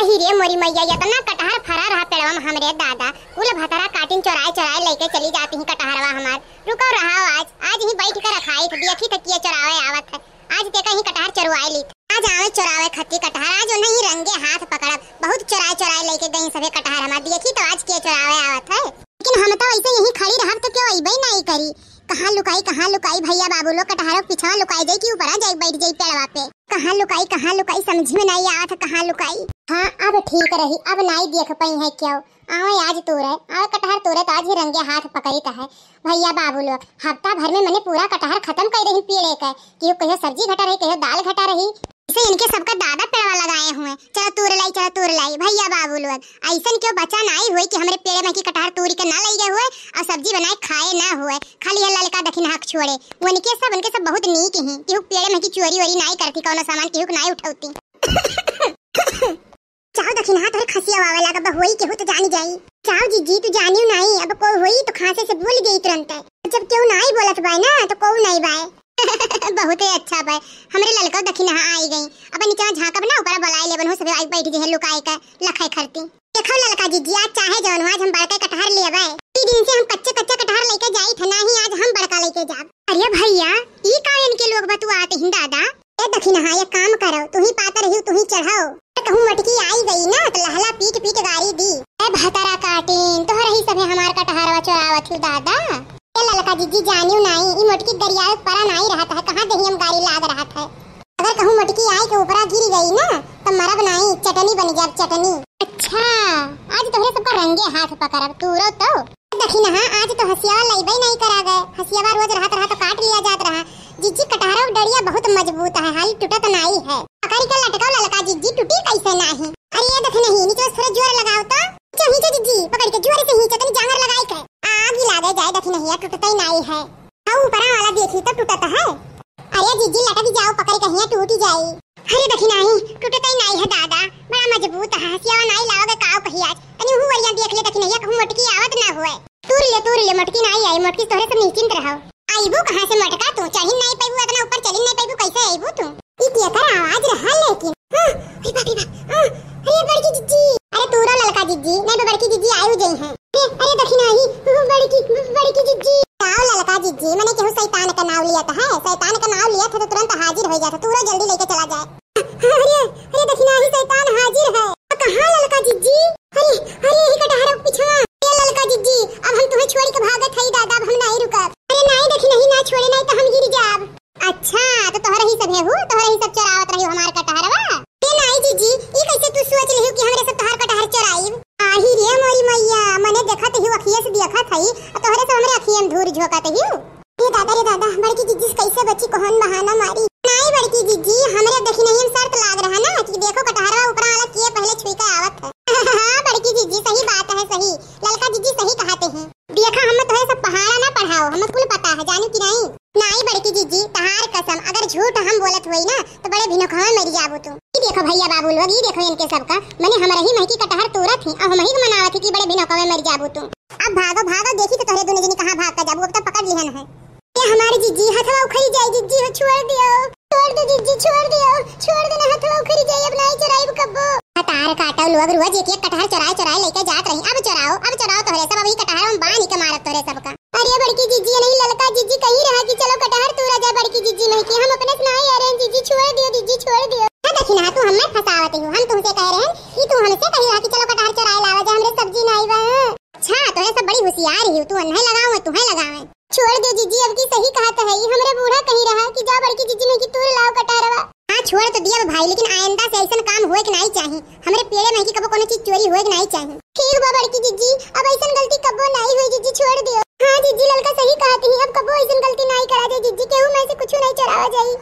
आही रे मोरी मैया इतना कटहर फरा रहा पेड़वा में हमरे दादा कुल भतरा काटिन चोराए चोराए लेके चली जाती ही कटहरवा हमार। रुको रहा आज ही बैठ कर रखाई थे देखी तो किए चोरावे आवत है। आज देखा ही कटहर चोरवाए ली आज आवे चोरावे खत्ती कटहर आज नहीं रंगे हाथ पकड़ा बहुत चोराए चोराए लेके गई सभी कटहर हमार देखी तो आज के चोरावे आवत है। लेकिन हम तो ऐसे यही खड़ी रहब तो क्यों अइबे नहीं करी। कहाँ लुकाई भैया बाबू लोग कटहरों पीछा लुकाई जाई कि ऊपर आ जाई बैठ जाई पेड़वा पे। कहाँ लुकाई समझ में नहीं आवत कहाँ लुकाई। हाँ अब ठीक रही अब नहीं देख पाई है क्यों आवे आज तोरे आवे कटहर तोरे तो आज ही रंगे हाथ पकड़ी है भैया बाबू लोग। हफ्ता भर में मैंने पूरा कटहर खत्म कर रही पेड़े का कि कहियो सब्जी घटा रही कहियो दाल घटा रही। इसे इनके सबका दादा पेड़वा लगाए हुए चलो तोड़ लाई भैया बाबू लोग। ऐसा क्यों बचा नहीं हुए कि हमारे पेड़े में की कटहर तोड़ी के ना लाई गए हुए और सब्जी बनाए खाए ना हुए खाली हल्ला लड़का दखिन हक छोड़े। उनके सब बहुत नीक हैं कि पेड़े में की चोरी वोरी नहीं करती कोनो सामान की नहीं उठाती। चाहो दखिन हाथ और खसिया आवे लगा बा होई केहू तो जानी जाई। चाहो जीजी तू जानियो नहीं अब कोई होई तो खांसे से बोल गई तुरंत। जब क्यों नहीं बोलत बाय ना तो को नहीं बाय। बहुत ही अच्छा बाय हमरे ललका दखिन आई गई अब नीचे झांकब ना ऊपर बुलाए लेबन हो सब आई बैठ जे लुकाए का लखाई खरती। देखो ललका जीजी आज चाहे जौन आज हम बड़का कटहर ले आवे 3 दिन से हम कच्चे कटहर लेके जाई थे नहीं आज हम बड़का लेके जाब। अरे भैया ई का इनके लोग बतू आते हैं दादा ए दखिन हां ये काम करो तू ही पाता रही तू ही चढ़ाओ। कहूं मटकी आई गई ना तो लहला पीट गाड़ी दी ए भतरा काटिन तो रही सब हमार कटहरवा चोरावत ही दादा। ए ललका जीजी जानियो नहीं ई मटकी दरिया परा नहीं रहता है कहां दही हम गाड़ी लाग रहा था। अगर कहूं मटकी आई के ऊपर गिर गई ना तो मरब नहीं चटनी बन जाब चटनी। अच्छा आज तोहरे सबका रंगे हाथ पकड़ब तूरो तो दखिन हां आज तो हसिया लइबे नहीं करा गए हसिया रोज रहत रहा तो काट लिया जात रहा। जीजी कटहरा डड़िया बहुत मजबूत है हाली टूटत नहीं है पकड़ के लटकाओ ललका जीजी टूटी कैसे नहीं। अरे ये देख नहीं नीचे थोड़ा जोर लगाओ तो चाहिए जीजी पकड़ के जोर से ही चटनी जांगर लगाई के आग ही लागे जाए देख नहीं टूटता ही नहीं है। हां ऊपर वाला देखी तो टूटता है। अरे जीजी लटक जाओ पकड़ के ही टूट जाई। अरे देख नहीं टूटता ही नहीं है दादा बड़ा मजबूत है हसिया नहीं लाओगे काओ कही आज तनी हूं वरिया देख ले देख नहीं कहूं मटकी आवत ना हुए तूर ले मटकी नहीं आई मटकी तोरे से निश्चिंत रहो। आईबू कहां से मटका तू चढ़ी नहीं पाईबू इतना ऊपर चढ़ी नहीं पाईबू कैसे आईबू तू ई क्या कर आवाज रहा लेकिन अरे बाप रे बाप अरे बड़की जीजी अरे तूरो ललका जीजी नहीं तो बड़की जीजी आयु गई है। अरे दखिन आई बड़की जीजी आओ ललका जीजी मैंने केहू शैतान का नाम लिया था है शैतान का नाम लिया था तो तुरंत हाजिर हो जाता तूरो जल्दी लेके चला जाए। अरे दखिन आई शैतान हाजिर है कहां ललका जीजी अरे ही कटहरा पीछे ए ललका जीजी अब हम तुम्हें छोड़ के भागत हई दादा अब हम नहीं रुकब। अरे नहीं देखी नहीं ना छोड़े नहीं तो हम गिर जाब। अच्छा तो तोहरा ही सब है हो तोहरा ही सब चोरावत रही हमार कटहरवा ए नहीं जीजी ई कैसे तू सोच रही हो कि हमरे सब तोहर कटहर चोराई। आही रे मोरी मैया मने देखत ही अखिए से देखत हई तोहरे से हमरे अखिए में धूर झोकत ही। रे दादा बड़की जीजी कैसे बच्ची कोहन बहाना मारी। नहीं बड़की जीजी हमरे देखी नहीं हम शर्त लाग रहा ना कि देखो कटहरवा ऊपर वाला किए पहले छुई के आवत है। हां बड़की जीजी सही बात है सही ललका जीजी सही कहते हैं। देखा हम तोहे सब पहाड़ा ना पढ़ाओ हमें कुल पता है जानी कि नहीं बड़की जीजी तहार कसम अगर झूठ हम बोलत होई ना तो बड़े भिनोखा मर जाबो तू। ई देखो भैया बाबू लोग ई देखो इनके सबका मैंने हमरा ही महकी कटहर तोरत थी और हम ही मनावत थी कि बड़े भिनोखा में मर जाबो तू। अब भागो देखी तो तोरे दोनों जनी कहां भाग का जाबो अब तो पकड़ लिहन है। ये हमारी जीजी हथवा उखड़ी जाई जीजी छोड़ दो जीजी छोड़ देना हथवा उखड़ी जाई अब नहीं चराई कब्बो। कटहर काटा लोग रोज एक कटहर चोराए लेके जात रही अब चराओ तोरे सब अभी कटहर हम बांध के मारत तोरे सबका। अरे बड़की जीजी नहीं ललका जीजी कही रहा कि चलो कटहर तोरा जा बड़की जीजी नहीं कि हम अपने से नहीं आ रहे हैं जीजी छोड़ दियो। दखिन तू हमें फसावत हो हम तुमसे कह रहे हैं कि तू हमसे कही रहा कि चलो कटहर चोराए लावा जा हमरे सब्जी नहीं बा। अच्छा तोरे सब बड़ी होशियार ही तू नहीं लगाओ तू है लगावे छोड़ दे जीजी अब की सही कहा तो है हमरे बूढ़ा कही रहा कि जा बड़की जीजी में कि तू लाओ कटहरवा। हां छोड़ तो दिया भाई लेकिन आइंदा से ऐसा काम होए कि नहीं चाहिए हमरे पेड़े में कि कबो कोनो चीज चोरी होए कि नहीं चाहिए। ठीक बा बड़की जीजी अब ऐसा गलती कबो नहीं हुई जीजी छोड़ दियो। हां जीजी ललका सही कहती है अब कबो ऐसा गलती नहीं करा दे जीजी केहू में से कुछ नहीं चरावा जाई।